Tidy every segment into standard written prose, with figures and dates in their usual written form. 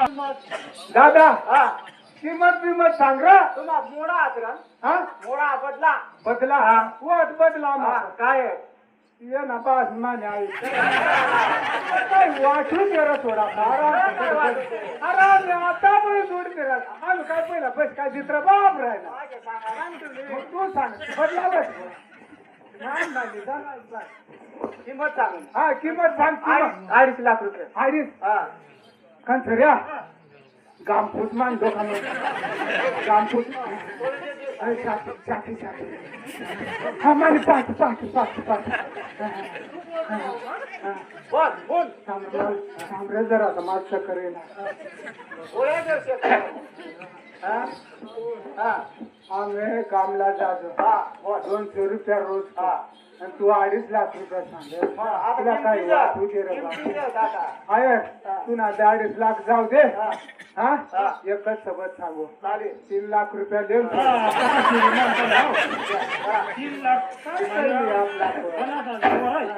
दादा हा किंमत सांग रा तुम्हा मोडा आदरा हा मोडा बदला बदला हा वट बदला हा मग काय आहे? ये ना बास माने आई काय वाटू तेरा थोडा आराम आता पण जोड तेरा आम्ही काय पहिला बस काय चित्र बाप राहिला माझ्या सांगा ना तुम्ही. मग तू सांग बदला बस नाही नाही सांग. किंमत सांगून हा किंमत सांग किंमत 2.5 लाख रुपये आरीस हा कंसर्या गामफूट मान दोकान गामफूट अरे साथी हा माने पाठ बोल बोल सांबरे जरा आता मागचं करेल बोला दर्शक हा हा आम्ही कामला जातो हा बोल 200 रुपया रोज हा आणि तू 2.5 लाख रुपये सांग मग आता तुला काय किती वाटू दे रे किती बाबा. दिवस आता? आहे तू ना 2.5 लाख जाऊ दे हा हा हा. एकच सोबत सांगू चालेल 3 लाख रुपया देऊन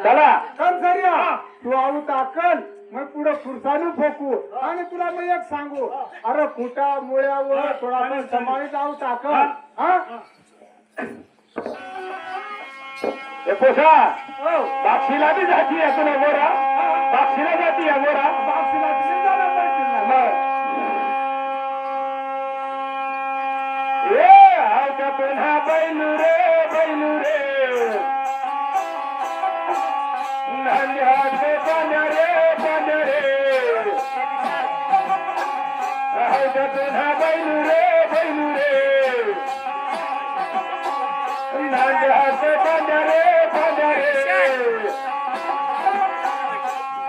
चला कम करूया तू आऊ टाकल मग पुढे खुर्सानं फोकू आणि तुला मी एक सांगू अरे कुटा मुळ्यावर थोडासा समावेश आऊ टाकल हा पोषा बाक्षीला बी जाती आहे तुला मोरा बाक्षीला जाती आहे मोरा बाक्षीला पुन्हा बैलू रे नांद्याचे पाण्या रे पुन्हा बैलू रे नांद्याचे पाण्या रे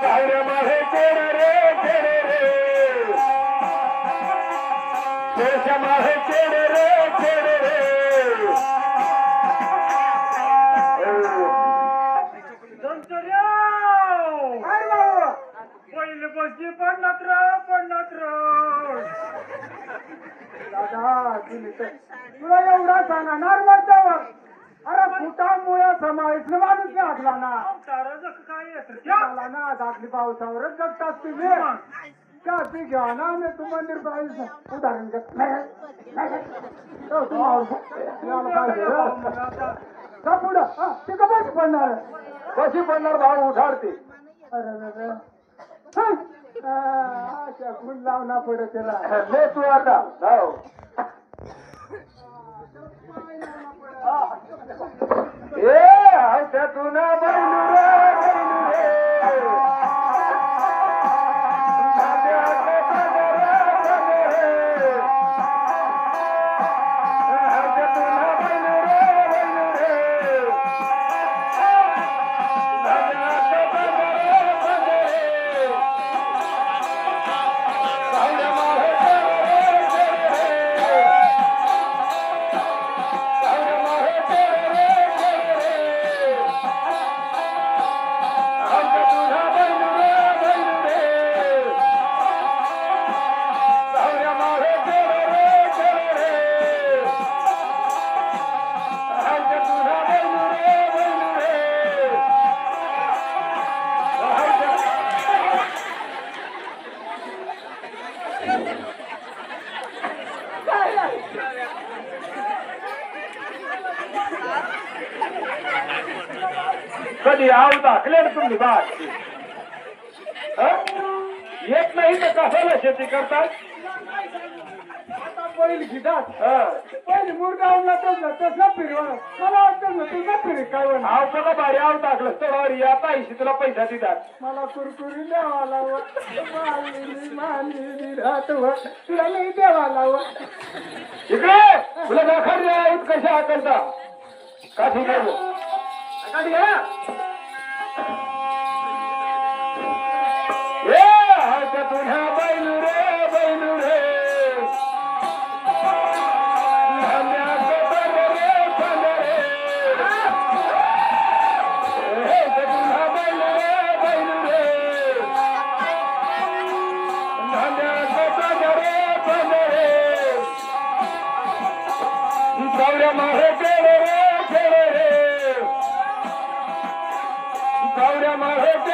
सावऱ्या माहे केडे रे शेषा माहे केडे रे पहिले बसची पडलात दादा तुला एवढा सांगणार माझ्यावर अरे फुटामुळे समावेश माणूस हाकला ना काय येत ना दाखली पावसावरच जगतात तुम्ही त्याची घ्या ना मी तू मंदिर पाहिजे उदाहरण पुढं ते का कशी पडणार भाऊ उठाडते अरे गुण लावना पडे त्याला तू आता हो त्यातून कधी आव दाखले तुम्ही बात येत नाही तर कशाला शेती करतात पहिली घेतात पहिली मुरगावला तसं फिरवा मला वाटतं तुझं फिरी काय आव सगळं भारी आव टाकलं तर या ताईशी तुला पैसा देतात मला कुरकुरी द्यावा तुला नाही द्यावा इकडे तुला दाखल कशा हाकलता का ठीक आहे पुन्हा बैलू रे मारे